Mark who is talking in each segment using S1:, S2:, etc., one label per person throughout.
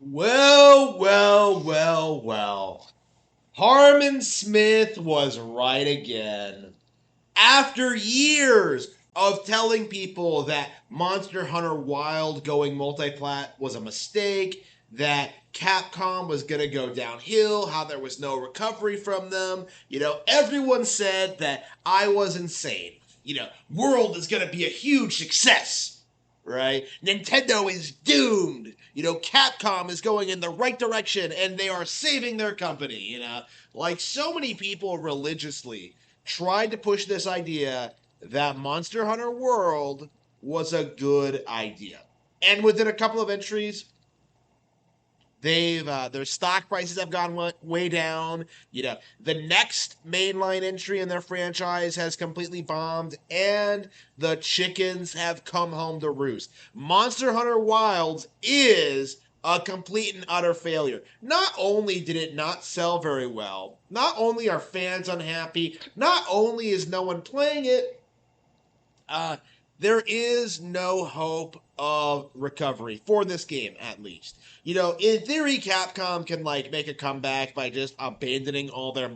S1: Well. Harmon Smith was right again. After years of telling people that Monster Hunter Wild going multi-plat was a mistake, that Capcom was going to go downhill, how there was no recovery from them, everyone said that I was insane. World is going to be a huge success, right? Nintendo is doomed. Capcom is going in the right direction and they are saving their company. Like so many people religiously tried to push this idea that Monster Hunter World was a good idea. And within a couple of entries, they've their stock prices have gone way down. The next mainline entry in their franchise has completely bombed, and the chickens have come home to roost. Monster Hunter Wilds is a complete and utter failure. Not only did it not sell very well, not only are fans unhappy, not only is no one playing it, uh, there is no hope of recovery for this game, at least. In theory, Capcom can make a comeback by just abandoning all their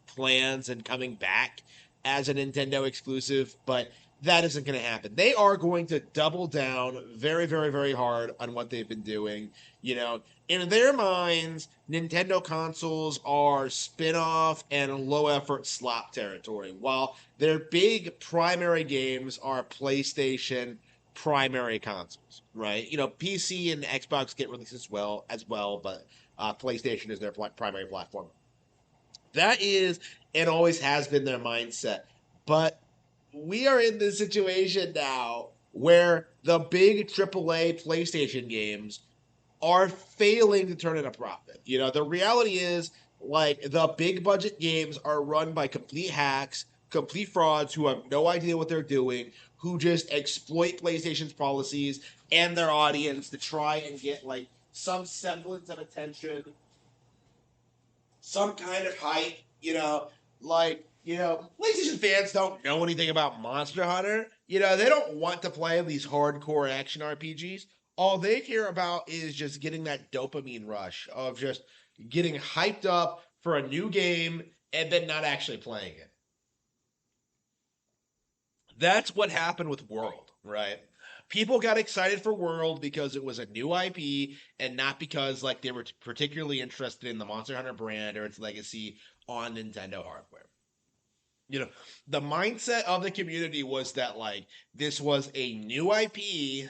S1: plans and coming back as a Nintendo exclusive, but that isn't going to happen. They are going to double down very, very, very hard on what they've been doing. In their minds, Nintendo consoles are spin off and low effort slop territory, while their big primary games are PlayStation primary consoles, right? PC and Xbox get released as well, but PlayStation is their primary platform. That is and always has been their mindset. But we are in this situation now where the big AAA PlayStation games are failing to turn in a profit. The reality is, the big budget games are run by complete hacks, complete frauds who have no idea what they're doing, who just exploit PlayStation's policies and their audience to try and get some semblance of attention, some kind of hype. PlayStation fans don't know anything about Monster Hunter. They don't want to play these hardcore action RPGs. All they care about is just getting that dopamine rush of just getting hyped up for a new game and then not actually playing it. That's what happened with World, right? People got excited for World because it was a new IP and not because they were particularly interested in the Monster Hunter brand or its legacy on Nintendo hardware. you know the mindset of the community was that this was a new IP,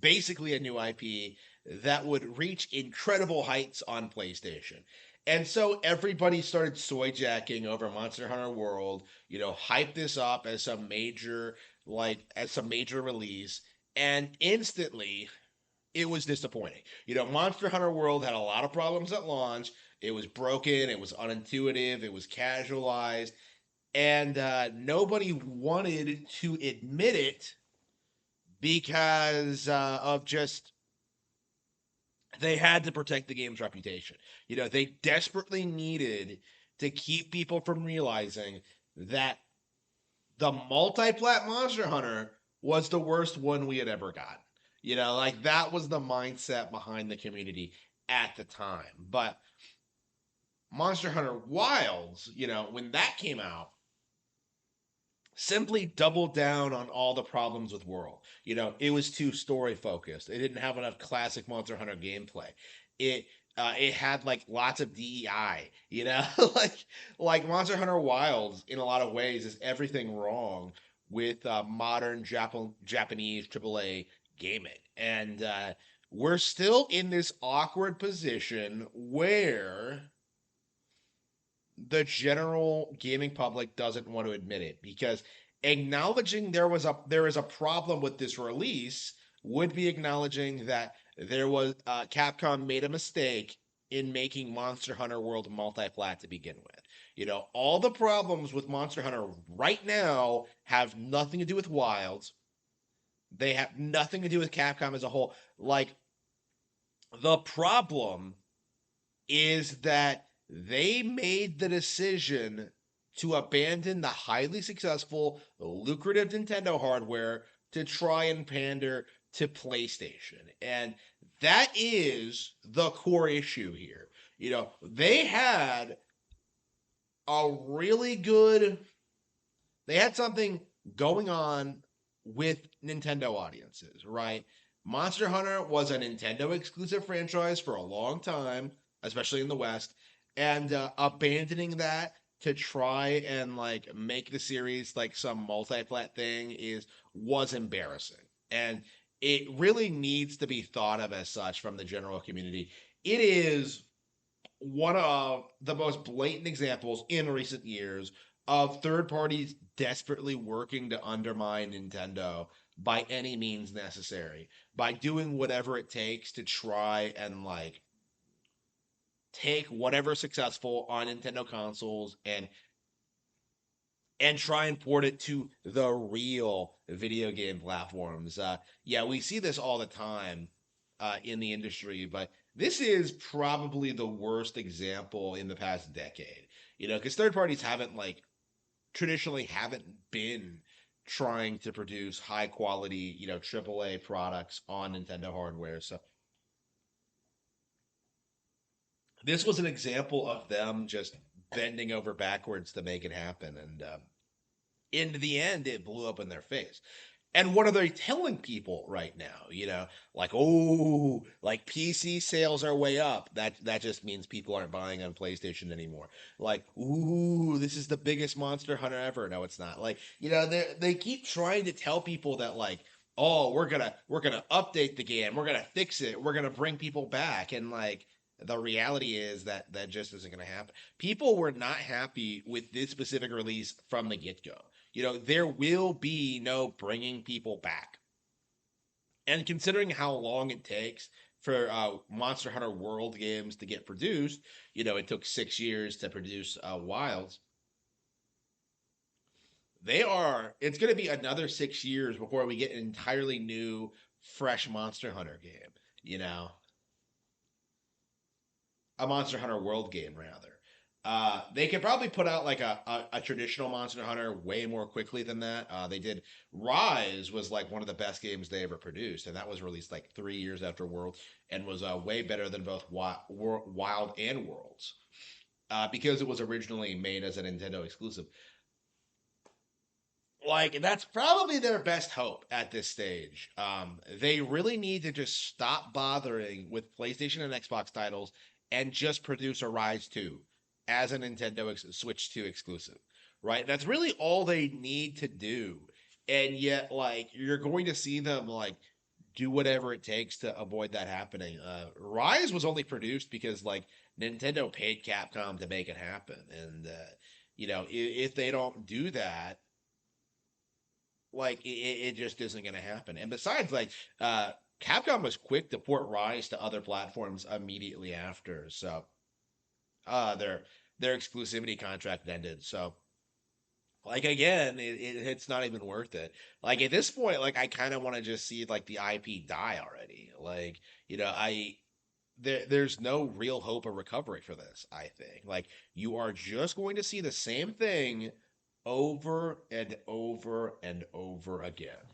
S1: basically a new IP that would reach incredible heights on PlayStation. And so everybody started soy jacking over Monster Hunter World, hype this up as some major release, and instantly it was disappointing. Monster Hunter World had a lot of problems at launch. It was broken, it was unintuitive, it was casualized, and nobody wanted to admit it because of just they had to protect the game's reputation. They desperately needed to keep people from realizing that the multi-plat Monster Hunter was the worst one we had ever gotten. That was the mindset behind the community at the time. But Monster Hunter Wilds, when that came out, simply doubled down on all the problems with World. It was too story focused. It didn't have enough classic Monster Hunter gameplay. It had lots of DEI. Like Monster Hunter Wilds in a lot of ways is everything wrong with modern Japanese AAA gaming, and we're still in this awkward position where the general gaming public doesn't want to admit it because acknowledging there is a problem with this release would be acknowledging that there was Capcom made a mistake in making Monster Hunter World multi-plat to begin with. All the problems with Monster Hunter right now have nothing to do with Wilds. They have nothing to do with Capcom as a whole. The problem is that they made the decision to abandon the highly successful, lucrative Nintendo hardware to try and pander to PlayStation. And that is the core issue here. They had a really good they had something going on with Nintendo audiences, right? Monster Hunter was a Nintendo exclusive franchise for a long time, especially in the West, and abandoning that to try and like make the series like some multi-plat thing is was embarrassing. And it really needs to be thought of as such from the general community. It is one of the most blatant examples in recent years of third parties desperately working to undermine Nintendo by any means necessary, by doing whatever it takes to try and like take whatever successful on Nintendo consoles and try and port it to the real video game platforms. Yeah, we see this all the time in the industry, but this is probably the worst example in the past decade. Because third parties haven't like traditionally haven't been trying to produce high quality, AAA products on Nintendo hardware. So this was an example of them just bending over backwards to make it happen, and in the end, it blew up in their face. And what are they telling people right now? Like, oh, like PC sales are way up. That just means people aren't buying on PlayStation anymore. Like, ooh, this is the biggest Monster Hunter ever. No, it's not. Like, they keep trying to tell people that like, oh, we're gonna update the game, we're gonna fix it, we're gonna bring people back, and like the reality is that that just isn't gonna happen. People were not happy with this specific release from the get go. There will be no bringing people back. And considering how long it takes for Monster Hunter World games to get produced, it took 6 years to produce Wilds. It's going to be another 6 years before we get an entirely new, fresh Monster Hunter game. You know, a Monster Hunter World game rather. They could probably put out like a traditional Monster Hunter way more quickly than that. They did Rise was like one of the best games they ever produced, and that was released like 3 years after World, and was way better than both Wild and Worlds because it was originally made as a Nintendo exclusive. Like that's probably their best hope at this stage. They really need to just stop bothering with PlayStation and Xbox titles and just produce a Rise 2 as a Nintendo Switch 2 exclusive. Right? That's really all they need to do. And yet, like, you're going to see them like do whatever it takes to avoid that happening. Rise was only produced because like Nintendo paid Capcom to make it happen, and if they don't do that, like it just isn't going to happen. And besides, like Capcom was quick to port Rise to other platforms immediately after, so their exclusivity contract ended. So like again, it's not even worth it. Like at this point, like I kind of want to just see like the IP die already. Like there's no real hope of recovery for this, I think. Like you are just going to see the same thing over and over and over again.